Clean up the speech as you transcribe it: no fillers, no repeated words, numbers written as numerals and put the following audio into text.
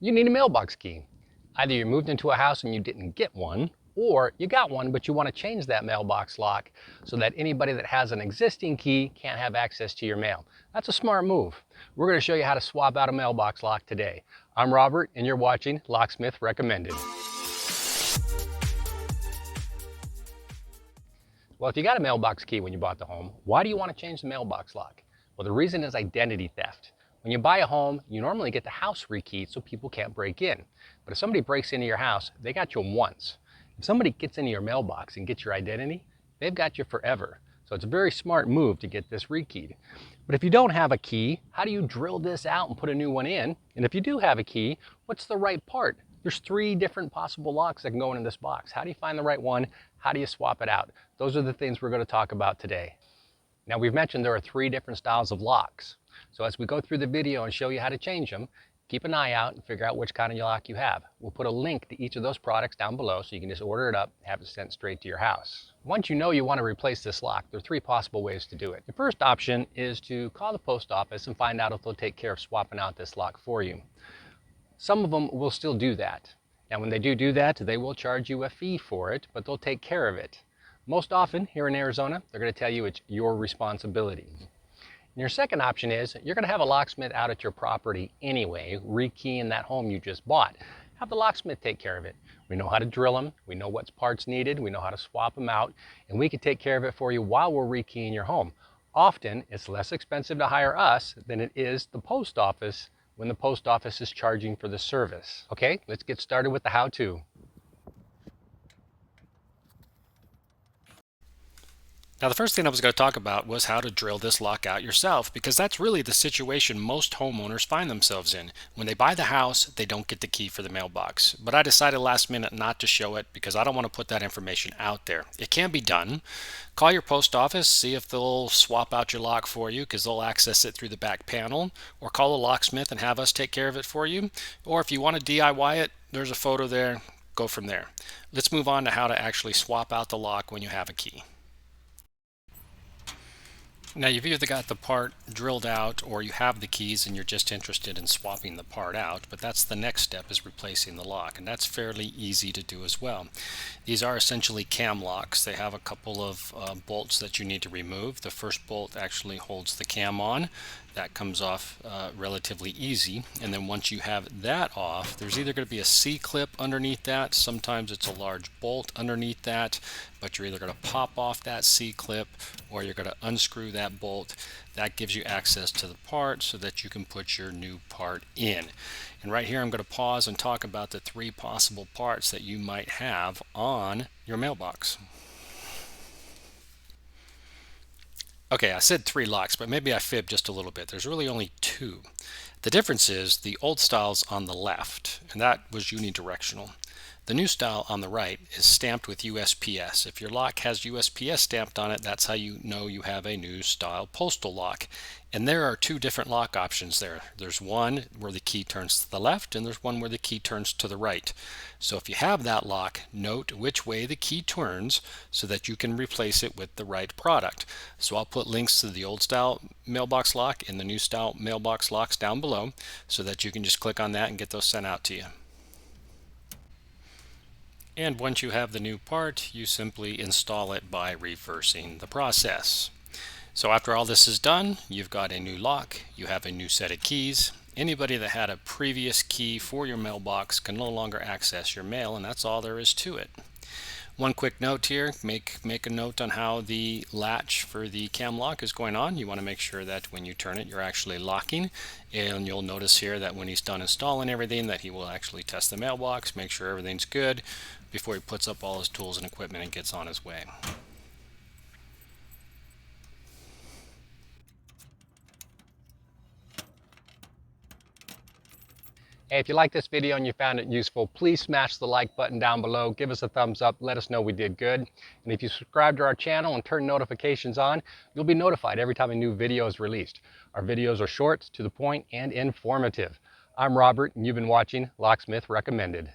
You need a mailbox key. Either you moved into a house and you didn't get one, or you got one but you want to change that mailbox lock so that anybody that has an existing key can't have access to your mail. That's a smart move. We're going to show you how to swap out a mailbox lock today. I'm Robert and you're watching Locksmith Recommended. Well, if you got a mailbox key when you bought the home, why do you want to change the mailbox lock? Well, the reason is identity theft. When you buy a home, you normally get the house rekeyed so people can't break in. But if somebody breaks into your house, they got you once. If somebody gets into your mailbox and gets your identity, they've got you forever. So it's a very smart move to get this rekeyed. But if you don't have a key, how do you drill this out and put a new one in? And if you do have a key, what's the right part? There's 3 different possible locks that can go into this box. How do you find the right one? How do you swap it out? Those are the things we're going to talk about today. Now, we've mentioned there are 3 different styles of locks. So as we go through the video and show you how to change them, keep an eye out and figure out which kind of lock you have. We'll put a link to each of those products down below so you can just order it up and have it sent straight to your house. Once you know you want to replace this lock, there are 3 possible ways to do it. The first option is to call the post office and find out if they'll take care of swapping out this lock for you. Some of them will still do that. Now, when they do that, they will charge you a fee for it, but they'll take care of it. Most often here in Arizona, they're going to tell you it's your responsibility. And your second option is you're going to have a locksmith out at your property anyway, rekeying that home you just bought. Have the locksmith take care of it. We know how to drill them, we know what parts needed, we know how to swap them out, and we can take care of it for you while we're rekeying your home. Often, it's less expensive to hire us than it is the post office when the post office is charging for the service. Okay, let's get started with the how-to. Now, the first thing I was going to talk about was how to drill this lock out yourself, because that's really the situation most homeowners find themselves in. When they buy the house, they don't get the key for the mailbox. But I decided last minute not to show it because I don't want to put that information out there. It can be done. Call your post office, see if they'll swap out your lock for you because they'll access it through the back panel, or call a locksmith and have us take care of it for you. Or if you want to DIY it, there's a photo there. Go from there. Let's move on to how to actually swap out the lock when you have a key. Now, you've either got the part drilled out or you have the keys and you're just interested in swapping the part out, but that's the next step, is replacing the lock, and that's fairly easy to do as well. These are essentially cam locks. They have a couple of bolts that you need to remove. The first bolt actually holds the cam on. That comes off relatively easy, and then once you have that off, there's either going to be a C-clip underneath that, sometimes it's a large bolt underneath that, but you're either going to pop off that C-clip or you're going to unscrew that bolt. That gives you access to the part so that you can put your new part in. And right here I'm going to pause and talk about the 3 possible parts that you might have on your mailbox. Okay, I said 3 locks, but maybe I fibbed just a little bit. There's really only 2. The difference is the old style's on the left, and that was unidirectional. The new style on the right is stamped with USPS. If your lock has USPS stamped on it, that's how you know you have a new style postal lock. And there are 2 different lock options there. There's one where the key turns to the left, and there's one where the key turns to the right. So if you have that lock, note which way the key turns so that you can replace it with the right product. So I'll put links to the old style mailbox lock and the new style mailbox locks down below so that you can just click on that and get those sent out to you. And once you have the new part, you simply install it by reversing the process. So after all this is done, you've got a new lock, you have a new set of keys. Anybody that had a previous key for your mailbox can no longer access your mail, and that's all there is to it. One quick note here, make a note on how the latch for the cam lock is going on. You want to make sure that when you turn it, you're actually locking. And you'll notice here that when he's done installing everything, that he will actually test the mailbox, make sure everything's good before he puts up all his tools and equipment and gets on his way. Hey, if you like this video and you found it useful, please smash the like button down below. Give us a thumbs up. Let us know we did good. And if you subscribe to our channel and turn notifications on, you'll be notified every time a new video is released. Our videos are short, to the point, and informative. I'm Robert, and you've been watching Locksmith Recommended.